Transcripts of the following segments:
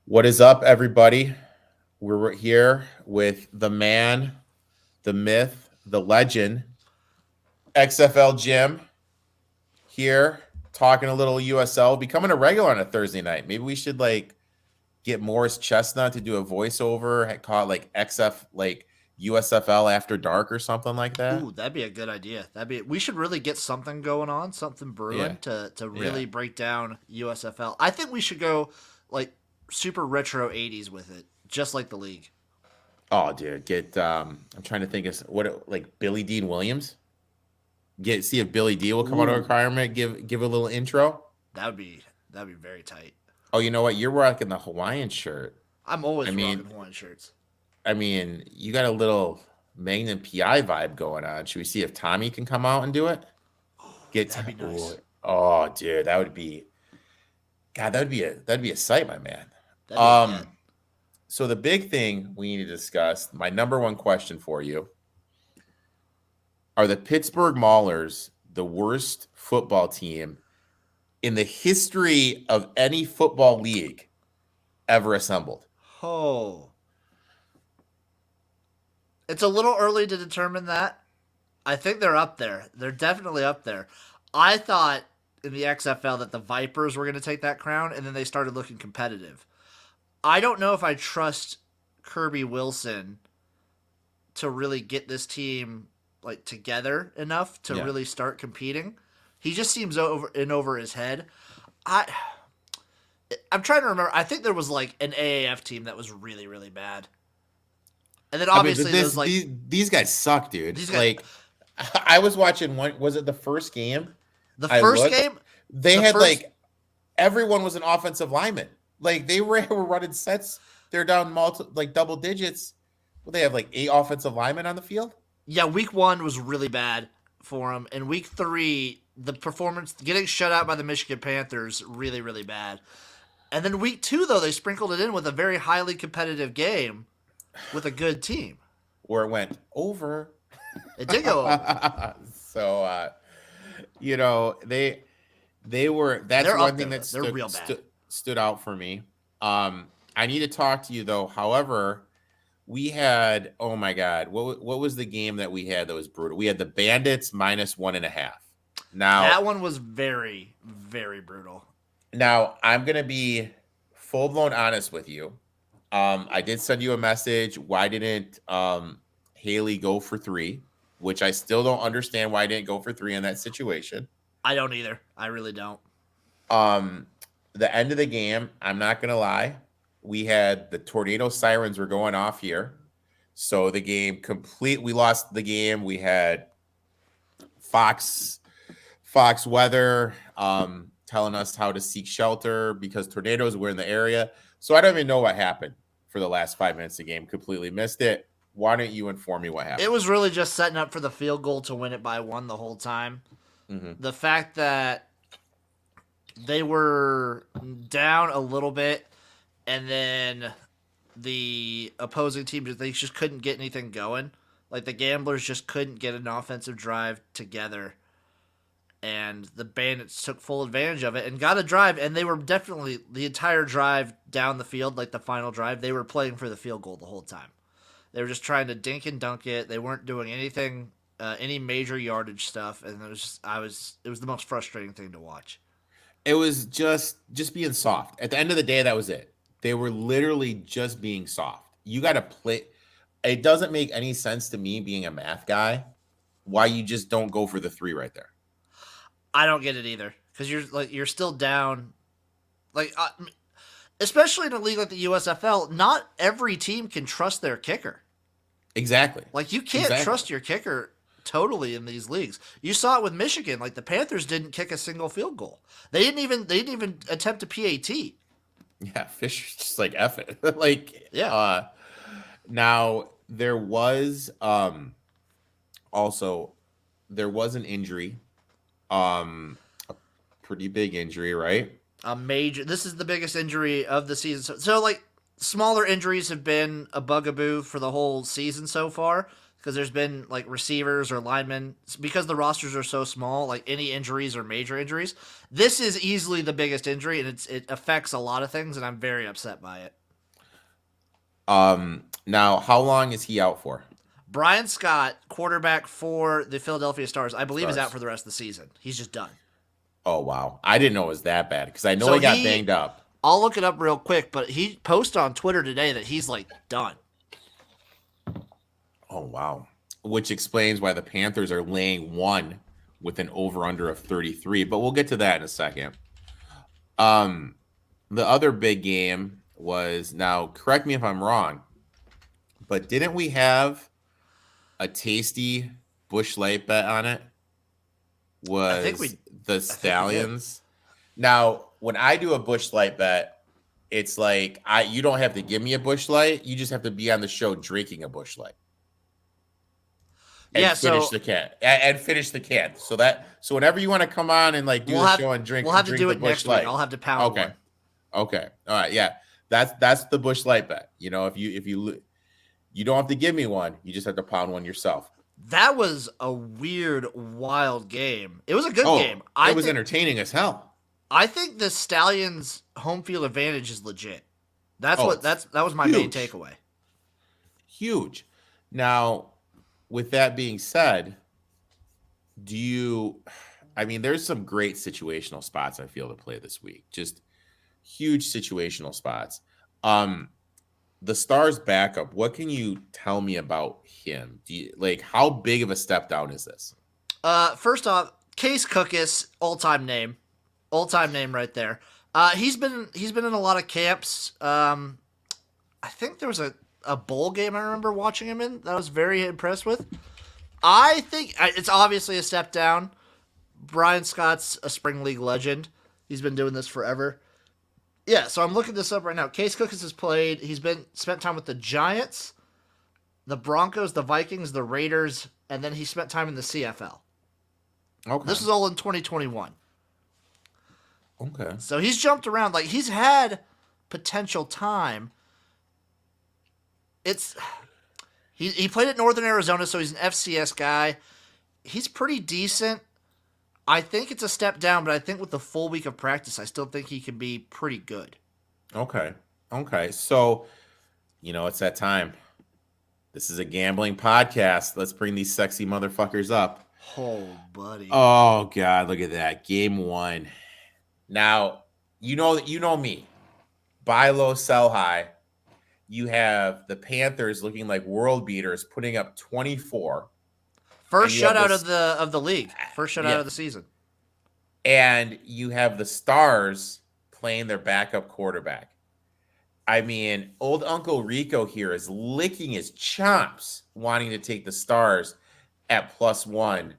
What is up, everybody? We're here with the man, the myth, the legend, XFL Jim, here talking a little USL, becoming a regular on a Thursday night. Maybe we should get Morris Chestnut to do a voiceover, call it like XF, like USFL After Dark or something like that. Ooh, that'd be a good idea. We should really get something going on, something Yeah, brewing to yeah. really break down USFL. I think we should go like super retro 80s with it, just like the league. Oh, dude, get. I'm trying to think of like Billy Dean Williams. Get see if Billy D will come out of Ooh, retirement. Give a little intro. that'd be very tight. Oh, you know what? You're rocking the Hawaiian shirt. I'm I always rocking mean, Hawaiian shirts. you got a little Magnum PI vibe going on. Should we see if Tommy can come out and do it? That'd be Ooh, nice. oh, dude, that would be God. That'd be a sight, my man. That'd be a get. Um, so the big thing we need to discuss. My number one question for you: Are the Pittsburgh Maulers the worst football team in the history of any football league ever assembled? Oh, it's a little early to determine that. I think they're up there. They're definitely up there. I thought in the XFL that the Vipers were going to take that crown, and then they started looking competitive. I don't know if I trust Kirby Wilson to really get this team like together enough to Yeah. really start competing. He just seems over his head. I I'm trying to remember. I think there was like an AAF team that was really really bad, and then I mean, obviously there's like these guys suck, dude. these guys. Like, I was watching one. Was it the first game? The I first looked. game, They the had first everyone was an offensive lineman. Like they were running sets. They're down double digits. Well, they have like 8 offensive linemen on the field. yeah, week one was really bad for him, and week three the performance getting shut out by the Michigan Panthers really really bad. And then week two, though, they sprinkled it in with a very highly competitive game with a good team. Where it went over. It did go over. So you know they were. That's They're one up thing there, that though. They're real bad. stood out for me. I need to talk to you though. However, we had, oh my god, what was the game that we had that was brutal? We had the Bandits -1.5. Now That one was very, very brutal. now I'm gonna be full blown honest with you. I did send you a message. Why didn't Haley go for three? Which I still don't understand why I didn't go for three in that situation. I don't either. I really don't. Um, the end of the game, I'm not gonna lie, we had the tornado sirens were going off here, so the game complete. We lost the game. We had Fox Fox Weather telling us how to seek shelter because tornadoes were in the area. So I don't even know what happened for the last 5 minutes of the game. Completely missed it. Why don't you inform me what It happened? was really just setting up for the field goal to win it by one the whole time. Hmm. The fact that they were down a little bit, and then the opposing team they just couldn't get anything going. Like the Gamblers just couldn't get an offensive drive together, and the Bandits took full advantage of it and got a drive. And they were definitely the entire drive down the field, like the final drive. They were playing for the field goal the whole time. They were just trying to dink and dunk it. They weren't doing anything, any major yardage stuff, and it was it was the most frustrating thing to watch. It was just being soft. At the end of the day, that was it. They were literally just being soft. You got to play. It doesn't make any sense to me, being a math guy, why you just don't go for the three right there. I don't get it either because you're still down. Like especially in a league like the USFL, not every team can trust their kicker. Exactly. Like you can't Exactly. trust your kicker totally in these leagues. You saw it with Michigan. Like the Panthers didn't kick a single field goal. They didn't even attempt a PAT. Yeah, Fisher's just like F it. like Yeah. now there was also there was an injury. A pretty big injury, right? A major. This is the biggest injury of the season. So like smaller injuries have been a bugaboo for the whole season so far because there's been like receivers or linemen because the rosters are so small. Like any injuries or major injuries, this is easily the biggest injury, and it affects a lot of things, and I'm very upset by it. Now, how long is he out for? Brian Scott, quarterback for the Philadelphia Stars, I believe is out Stars. for the rest of the season. He's just done. Oh wow, I didn't know it was that bad because I know So he got banged up. I'll look it up real quick, but he posted on Twitter today that he's like done. Oh wow, which explains why the Panthers are laying 1 with an over/under of 33. But we'll get to that in a second. The other big game was, now correct me if I'm wrong, but didn't we have a tasty Busch Light bet on it? Was the Stallions? Now, when I do a Busch Light bet, it's like you don't have to give me a Busch Light. You just have to be on the show drinking a Busch Light. And finish the can. And finish the can. So whenever you want to come on and like do the show and drink, we'll have to do it Busch next Light. week. I'll have to pound Okay. one. Okay. All right. Yeah. That's the Busch Light bet. You know, if you don't have to give me one, you just have to pound one yourself. That was a weird, wild game. It was a good game. It was entertaining as hell. I think the Stallions' home field advantage is legit. That was my main takeaway. Huge. Now, with that being said, there's some great situational spots I feel to play this week. Just huge situational spots. The Stars backup, what can you tell me about him? How big of a step down is this? First off, Case Cookus, all-time name right there. He's been in a lot of camps. I think there was a bowl game I remember watching him in that I was very impressed with. I think it's obviously a step down. Brian Scott's a spring league legend. He's been doing this forever. Yeah, so I'm looking this up right now. Case Cookus has played. He's spent time with the Giants, the Broncos, the Vikings, the Raiders, and then he spent time in the CFL. Okay. This is all in 2021. Okay. So he's jumped around. Like, he's had potential time. He played at Northern Arizona, so he's an FCS guy. He's pretty decent. I think it's a step down, but I think with the full week of practice, I still think he can be pretty good. Okay. So, it's that time. This is a gambling podcast. Let's bring these sexy motherfuckers up. Oh, buddy. Oh, God, look at that. Game 1. Now, you know me. Buy low, sell high. You have the Panthers looking like world beaters, putting up 24. First shutout of the league. First shutout of the season. And you have the Stars playing their backup quarterback. I mean, old Uncle Rico here is licking his chops wanting to take the Stars at +1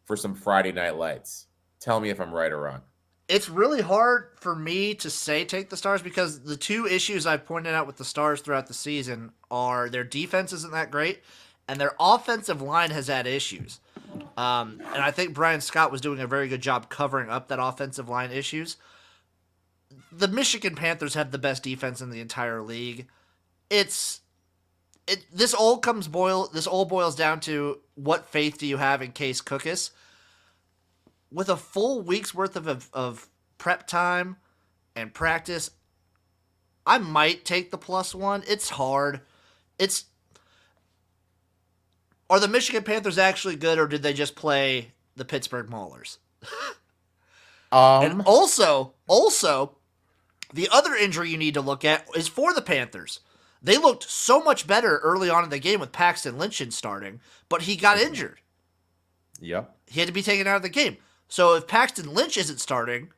for some Friday Night Lights. Tell me if I'm right or wrong. It's really hard for me to say take the Stars because the two issues I've pointed out with the Stars throughout the season are their defense isn't that great, and their offensive line has had issues. And I think Brian Scott was doing a very good job covering up that offensive line issues. The Michigan Panthers have the best defense in the entire league. This all boils down to what faith do you have in Case Cookus? With a full week's worth of prep time and practice, I might take the +1. It's hard. Are the Michigan Panthers actually good, or did they just play the Pittsburgh Maulers? And also, the other injury you need to look at is for the Panthers. They looked so much better early on in the game with Paxton Lynch starting, but he got injured. Yep. He had to be taken out of the game. So if Paxton Lynch isn't starting,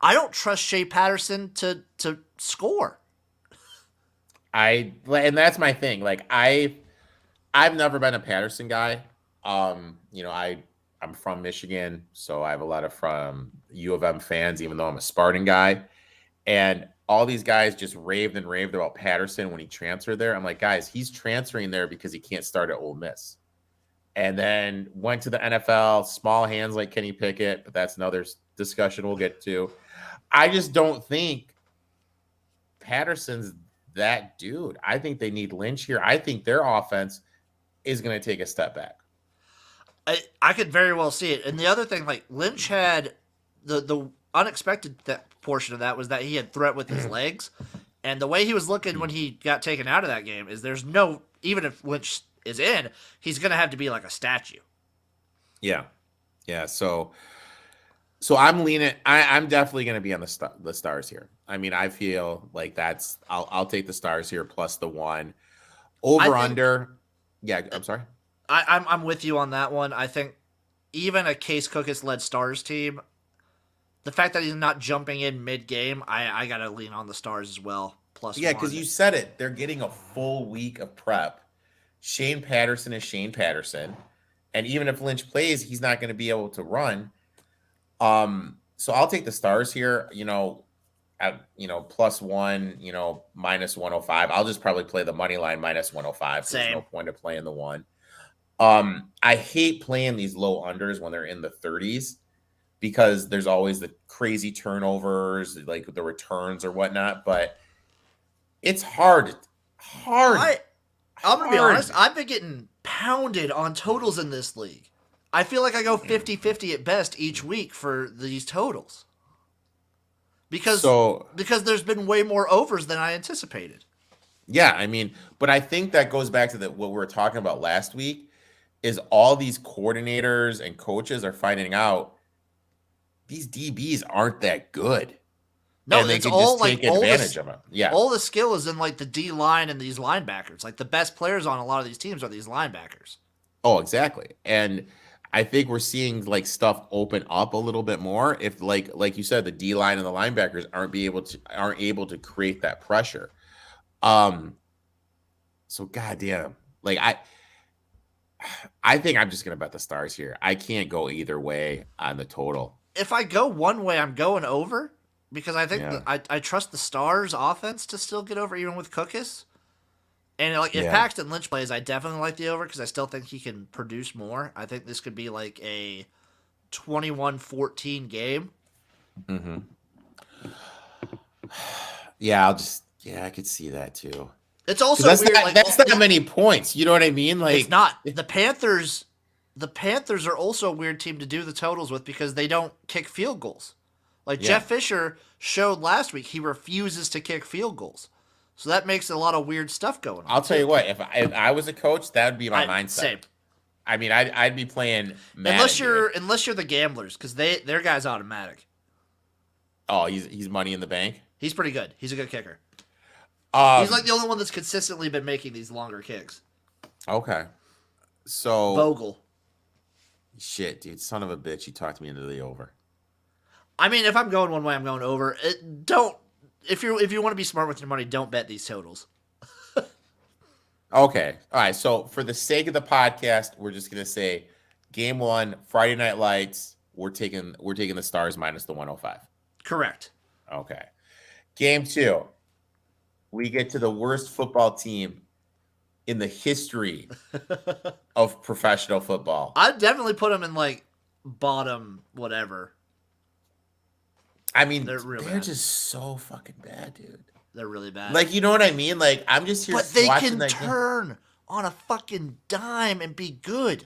I don't trust Shea Patterson to score. And that's my thing. Like I've never been a Patterson guy. I'm from Michigan, so I have a lot of U of M fans, even though I'm a Spartan guy. And all these guys just raved about Patterson when he transferred there. I'm like, guys, he's transferring there because he can't start at Ole Miss. And then went to the NFL, small hands like Kenny Pickett, but that's another discussion we'll get to. I just don't think Patterson's that dude. I think they need Lynch here. I think their offense is going to take a step back. I could very well see it. And the other thing, like Lynch had the unexpected portion of that was that he had threat with his legs, and the way he was looking when he got taken out of that game is there's no, even if Lynch is in, he's gonna have to be like a statue. Yeah, yeah. So I'm leaning. I'm definitely going to be on the Stars here. I mean, I feel like I'll take the Stars here plus the 1 over under. Yeah, I'm sorry. I'm with you on that one. I think even a Case Cookus led Stars team, the fact that he's not jumping in mid game, I gotta lean on the Stars as well. Plus, Yeah, because you said it. They're getting a full week of prep. Shane Patterson is Shane Patterson, and even if Lynch plays, he's not going to be able to run. So I'll take the Stars here. At plus 1, minus 105. I'll just probably play the money line minus 105. There's no point of playing the 1. I hate playing these low unders when they're in the 30s because there's always the crazy turnovers, like the returns or whatnot. But it's hard. I'm going to be honest. I've been getting pounded on totals in this league. I feel like I go 50-50 at best each week for these totals. Because there's been way more overs than I anticipated. Yeah, I mean, but I think that goes back to what we were talking about last week is all these coordinators and coaches are finding out these DBs aren't that good. No, and they can all just take advantage of them. Yeah. All the skill is in like the D line and these linebackers. Like the best players on a lot of these teams are these linebackers. Oh, exactly. And I think we're seeing like stuff open up a little bit more if like you said, the D line and the linebackers aren't able to create that pressure. So goddamn. Like I think I'm just gonna bet the Stars here. I can't go either way on the total. If I go one way, I'm going over because I think I trust the Stars offense to still get over even with Cookus. And like if Paxton Lynch plays, I definitely like the over because I still think he can produce more. I think this could be like a 21-14 game. Mm-hmm. Yeah, I could see that too. It's also weird. That's not many points. You know what I mean? Like it's not. The Panthers are also a weird team to do the totals with because they don't kick field goals. Like Jeff Fisher showed last week, he refuses to kick field goals. So that makes a lot of weird stuff going on. I'll tell you what, if I was a coach, that would be my mindset. Same. I mean, I'd be playing Madden unless you're the gamblers because their guy's automatic. Oh, he's money in the bank. He's pretty good. He's a good kicker. He's like the only one that's consistently been making these longer kicks. Okay. So Vogel. Shit, dude, son of a bitch, he talked me into the over. I mean, if I'm going one way, I'm going over. If you want to be smart with your money, don't bet these totals. Okay. All right. So for the sake of the podcast, we're just gonna say game 1, Friday Night Lights, we're taking the Stars minus the 105. Correct. Okay. Game 2, we get to the worst football team in the history of professional football. I'd definitely put them in like bottom whatever. I mean, they're just so fucking bad, dude. They're really bad. Like, you know what I mean? Like, I'm just here watching that game. But they can turn on a fucking dime and be good.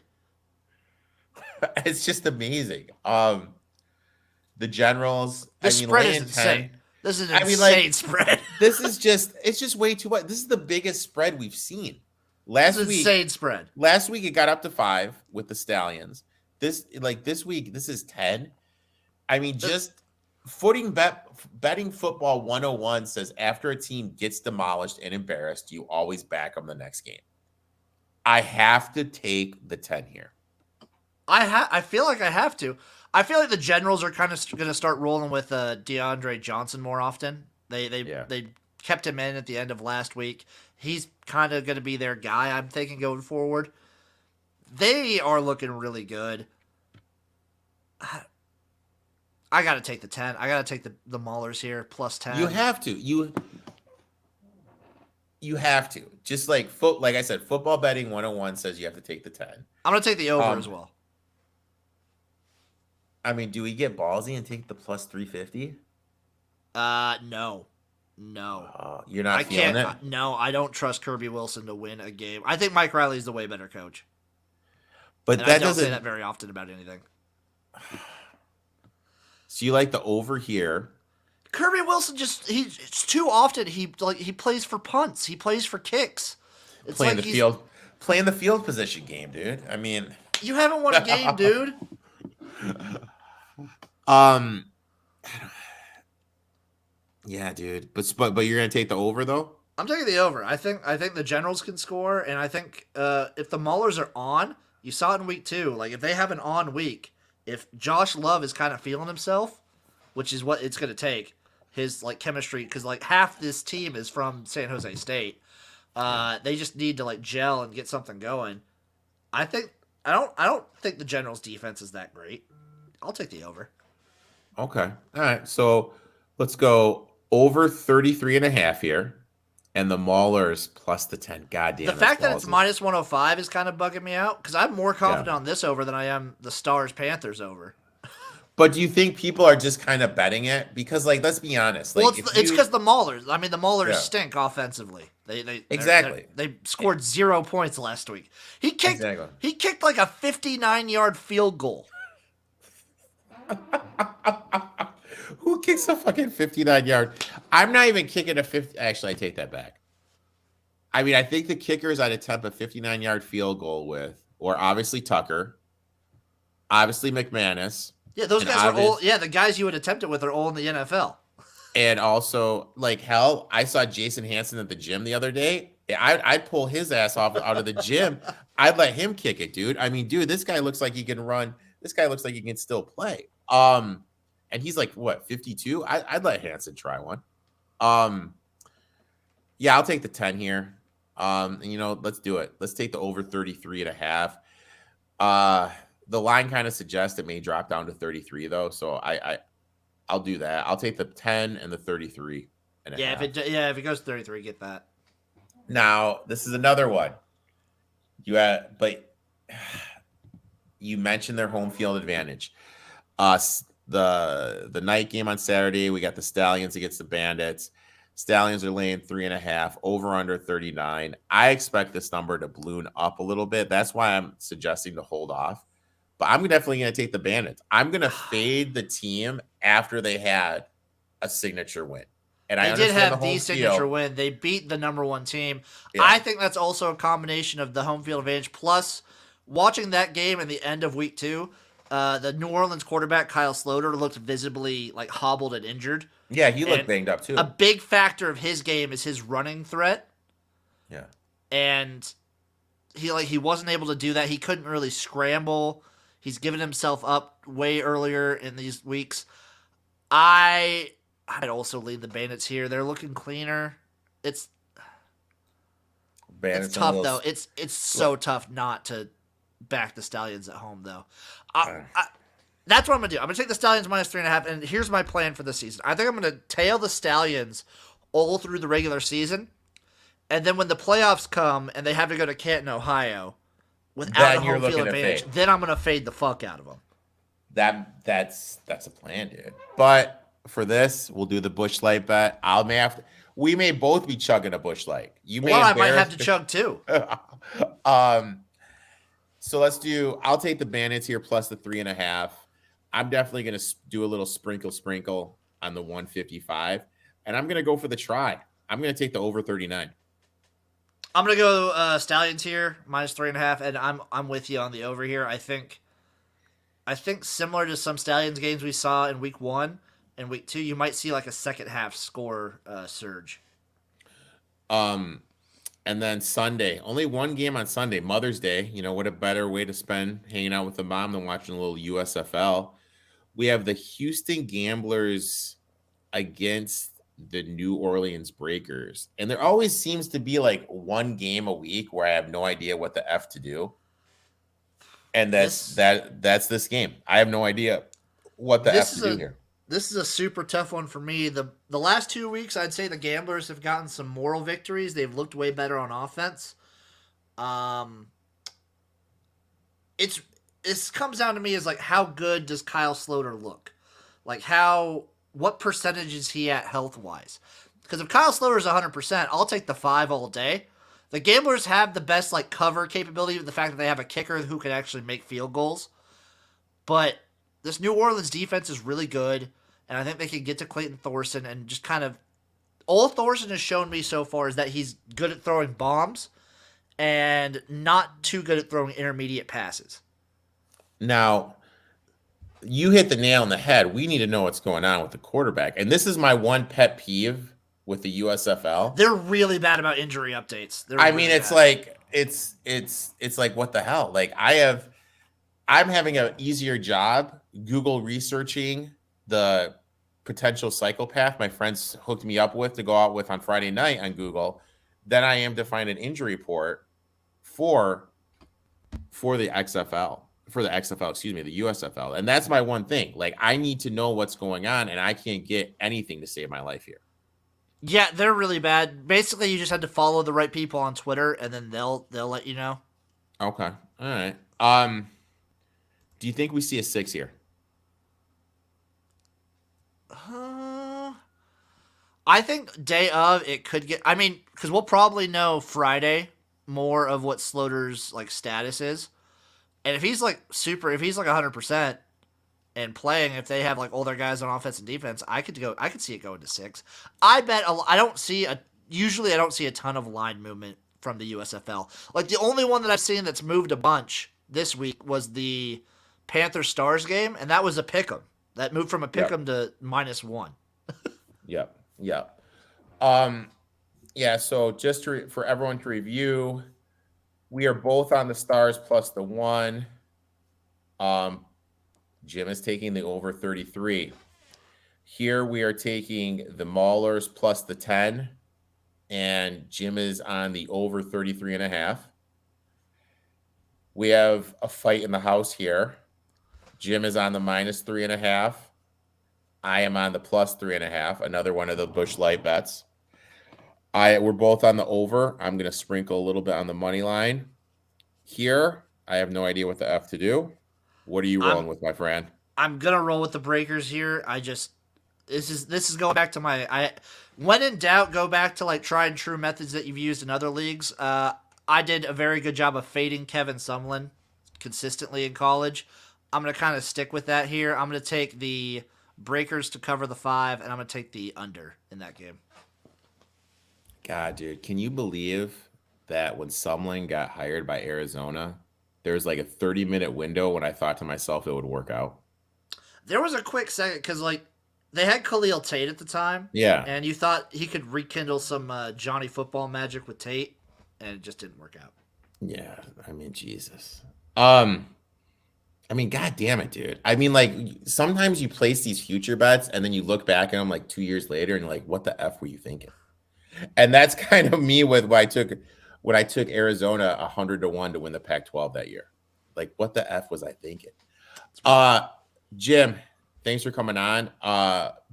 It's just amazing. The Generals. The spread is insane. This is an insane spread. It's just way too much. This is the biggest spread we've seen. Insane spread. Last week it got up to 5 with the Stallions. This week, this is 10. I mean, just betting football 101 says after a team gets demolished and embarrassed, you always back them the next game. I have to take the 10 here. I feel like I have to. I feel like the Generals are kind of going to start rolling with DeAndre Johnson more often. They kept him in at the end of last week. He's kind of going to be their guy, I'm thinking, going forward. They are looking really good. I got to take the 10. I got to take the Maulers here, plus 10. You have to. You have to. Just like I said, football betting 101 says you have to take the 10. I'm going to take the over as well. I mean, do we get ballsy and take the plus 350? No. No. You're not I feeling can't. it? No, I don't trust Kirby Wilson to win a game. I think Mike Riley's the way better coach. But And I that don't say that doesn't. very often about anything. So you like the over here? Kirby Wilson it's too often he plays for punts. He plays for kicks. It's Playing like the field, playing the field position game, dude. I mean, you haven't won a game, dude. um, yeah, dude. But you're gonna take the over though. I'm taking the over. I think the Generals can score, and I think if the Maulers are on, you saw it in week 2. Like if they have an on week, if Josh Love is kind of feeling himself, which is what it's going to take, his like chemistry, because like half this team is from San Jose State. They just need to like gel and get something going. I don't think the Generals defense is that great. I'll take the over. Okay. All right. So let's go over 33 and a half here. And the Maulers plus the 10. God damn. The fact that it's ballsy. minus 105 is kind of bugging me out because I'm more confident on this over than I am the Stars Panthers over. But do you think people are just kind of betting it? Because, like, let's be honest. Like, Well, it's because the Maulers. I mean, the Maulers Yeah. stink offensively. Exactly. They scored 0 points last week. He kicked like a 59-yard field goal. Who kicks a fucking 59-yard? I'm not even kicking a 50. Actually, I take that back. I mean, I think the kickers I'd attempt a 59-yard field goal with, or obviously Tucker, obviously McManus. Yeah, those guys are all. Yeah, the guys you would attempt it with are all in the NFL. And also, like, hell, I saw Jason Hansen at the gym the other day. I'd pull his ass off out of the gym. I'd let him kick it, dude. I mean, dude, this guy looks like he can run. This guy looks like he can still play. And he's like, what, 52? I'd let Hansen try one. Yeah, I'll take the 10 here. And let's do it. Let's take the over 33 and a half. The line kind of suggests it may drop down to 33 though. So I'll do that. I'll take the 10 and the 33 and a half. If it goes 33, get that. Now, this is another one. But you mentioned their home field advantage. The night game on Saturday, we got the Stallions against the Bandits. Stallions are laying 3.5, over under 39. I expect this number to balloon up a little bit. That's why I'm suggesting to hold off. But I'm definitely going to take the Bandits. I'm going to fade the team after they had a signature win. And they I did have the signature win. They beat the number 1 team. Yeah. I think that's also a combination of the home field advantage. Plus, watching that game at the end of week 2, the New Orleans quarterback, Kyle Sloter, looked visibly like hobbled and injured. Yeah, he looked banged up too. A big factor of his game is his running threat. Yeah. And he wasn't able to do that. He couldn't really scramble. He's given himself up way earlier in these weeks. I'd also lead the Bandits here. They're looking cleaner. It's tough though. It's so tough not to back the Stallions at home though. That's what I'm gonna do. I'm gonna take the Stallions minus 3.5, and here's my plan for the season. I think I'm gonna tail the Stallions all through the regular season, and then when the playoffs come and they have to go to Canton, Ohio, without a home field advantage, then I'm gonna fade the fuck out of them. That's a plan, dude. But for this, we'll do the Busch Light bet. We may both be chugging a Busch Light. I might have to chug too. So I'll take the Bandits here plus the 3.5. I'm definitely going to do a little sprinkle on the 155. And I'm going to go for the try. I'm going to take the over 39. I'm going to go Stallions here, minus 3.5. And I'm with you on the over here. I think similar to some Stallions games we saw in week 1 and week 2, you might see like a second half score surge. And then Sunday, only one game on Sunday, Mother's Day. What a better way to spend hanging out with the mom than watching a little USFL. We have the Houston Gamblers against the New Orleans Breakers. And there always seems to be like one game a week where I have no idea what the F to do. And that's this game. I have no idea what the F to do here. This is a super tough one for me. The last 2 weeks, I'd say the Gamblers have gotten some moral victories. They've looked way better on offense. It comes down to me is like how good does Kyle Sloter look? Like what percentage is he at health wise? Because if Kyle Sloter is 100%, I'll take the 5 all day. The Gamblers have the best like cover capability with the fact that they have a kicker who can actually make field goals. But this New Orleans defense is really good, and I think they can get to Clayton Thorson and just kind of all Thorson has shown me so far is that he's good at throwing bombs and not too good at throwing intermediate passes. Now, you hit the nail on the head. We need to know what's going on with the quarterback. And this is my one pet peeve with the USFL. They're really bad about injury updates. It's like it's like what the hell? Like I'm having an easier job Google researching the potential psychopath my friends hooked me up with to go out with on Friday night on Google than I am to find an injury report for the XFL. For the XFL, excuse me, the USFL. And that's my one thing. Like, I need to know what's going on, and I can't get anything to save my life here. Yeah, they're really bad. Basically, you just had to follow the right people on Twitter, and then they'll let you know. Okay. All right. Do you think we see a 6 here? I think day of it could get. I mean, because we'll probably know Friday more of what Sloter's like status is. And if he's like 100% and playing, if they have like older guys on offense and defense, I could see it going to 6. I don't see a ton of line movement from the USFL. Like the only one that I've seen that's moved a bunch this week was the Panther Stars game, and that was a pick'em. That moved from a pick'em to -1. Yep. Yeah. So just for everyone to review. We are both on the Stars plus the 1. Jim is taking the over 33. Here we are taking the Maulers plus the 10. And Jim is on the over 33.5. We have a fight in the house here. Jim is on the -3.5. I am on the plus 3.5. Another one of the Busch Light bets. We're both on the over. I'm going to sprinkle a little bit on the money line. Here, I have no idea what the F to do. What are you rolling with, my friend? I'm going to roll with the Breakers here. This is going back to when in doubt, go back to like tried and true methods that you've used in other leagues. I did a very good job of fading Kevin Sumlin consistently in college. I'm going to kind of stick with that here. I'm going to take the Breakers to cover the 5, and I'm going to take the under in that game. God, dude, can you believe that when Sumlin got hired by Arizona, there was like a 30-minute window when I thought to myself it would work out? There was a quick second because like they had Khalil Tate at the time. Yeah. And you thought he could rekindle some Johnny football magic with Tate, and it just didn't work out. Yeah, I mean, Jesus. God damn it, dude. I mean, like, sometimes you place these future bets and then you look back at them like 2 years later and you're like, what the F were you thinking? And that's kind of me with when I took Arizona 100-1 to win the Pac-12 that year. Like, what the F was I thinking? Jim, thanks for coming on.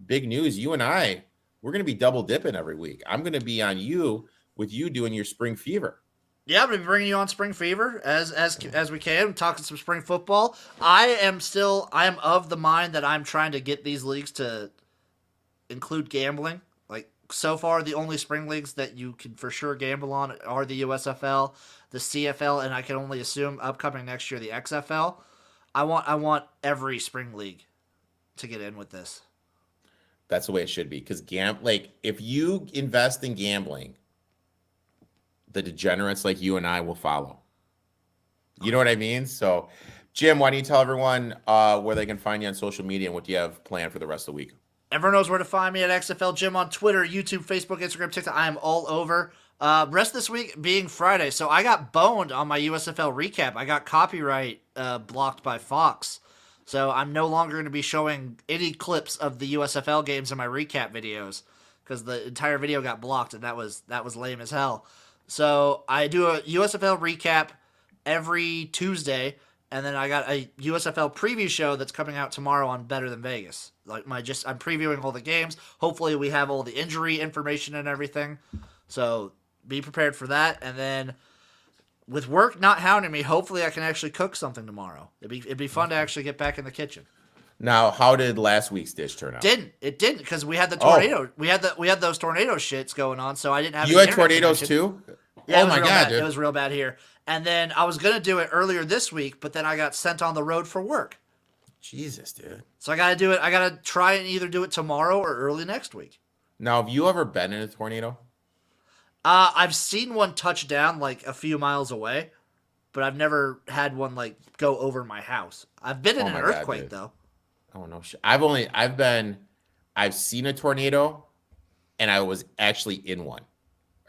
Big news. You and we're going to be double dipping every week. I'm going to be on you with you doing your spring fever. Yeah, I'm going to be bringing you on Spring Fever as we can, talking some spring football. I am of the mind that I'm trying to get these leagues to include gambling. Like, so far, the only spring leagues that you can for sure gamble on are the USFL, the CFL, and I can only assume upcoming next year, the XFL. I want every spring league to get in with this. That's the way it should be. Because if you invest in gambling, the degenerates like you and I will follow. You know what I mean? So, Jim, why don't you tell everyone where they can find you on social media and what you have planned for the rest of the week? Everyone knows where to find me at XFL Jim on Twitter, YouTube, Facebook, Instagram, TikTok. I am all over. Rest of this week being Friday. So I got boned on my USFL recap. I got copyright blocked by Fox. So I'm no longer going to be showing any clips of the USFL games in my recap videos because the entire video got blocked, and that was lame as hell. So I do a USFL recap every Tuesday, and then I got a USFL preview show that's coming out tomorrow on Better Than Vegas. I'm previewing all the games. Hopefully we have all the injury information and everything. So be prepared for that. And then with work not hounding me, hopefully I can actually cook something tomorrow. It'd be fun to actually get back in the kitchen. Now, how did last week's dish turn out? It didn't because we had the Oh. tornado. We had those tornado shits going on, so I didn't have. You any had internet tornadoes connection. too? Yeah, Oh my real God, bad. dude. It was real bad here. And then I was gonna do it earlier this week, but then I got sent on the road for work. Jesus, dude. So I gotta do it. I gotta try and either do it tomorrow or early next week. Now, have you ever been in a tornado? I've seen one touch down like a few miles away, but I've never had one like go over my house. I've been in Oh an my God, earthquake dude. though. Oh no, I've seen a tornado, and I was actually in one.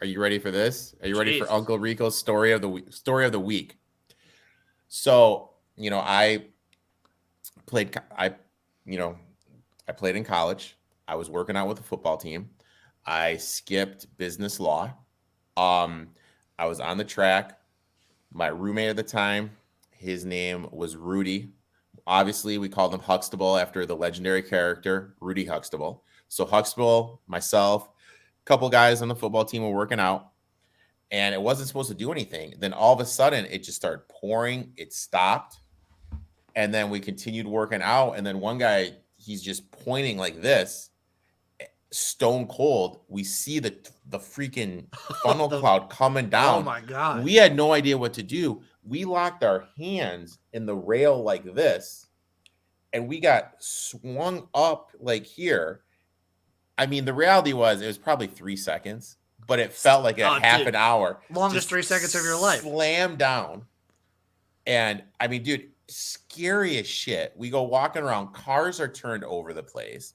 Are you ready for this? Are you ready for Jeez. Uncle Rico's story of the week? So, I played I you know, I played in college. I was working out with the football team. I skipped business law. I was on the track. My roommate at the time, his name was Rudy. Obviously, we called him Huxtable after the legendary character Rudy Huxtable. So Huxtable, myself, a couple guys on the football team were working out, and it wasn't supposed to do anything. Then all of a sudden, it just started pouring. It stopped, and then we continued working out. And then one guy, he's just pointing like this, stone cold. We see the freaking funnel cloud coming down. Oh my God. We had no idea what to do. We locked our hands in the rail like this, and we got swung up like here. I mean, the reality was it was probably 3 seconds, but it felt like half an hour. Longest 3 seconds of your life. Slam down. And I mean, dude, scary as shit. We go walking around. Cars are turned over the place.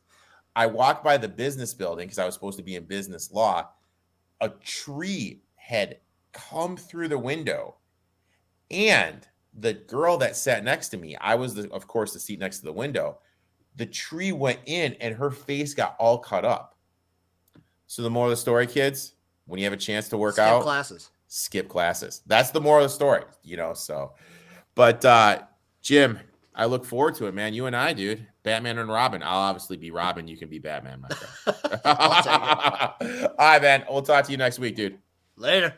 I walked by the business building because I was supposed to be in business law. A tree had come through the window. And the girl that sat next to me, I was, of course, the seat next to the window. The tree went in and her face got all cut up. So the moral of the story, kids, when you have a chance to work out, skip classes. That's the moral of the story, so. But Jim, I look forward to it, man. You and I, dude. Batman and Robin. I'll obviously be Robin. You can be Batman, my friend. All right, man. We'll talk to you next week, dude. Later.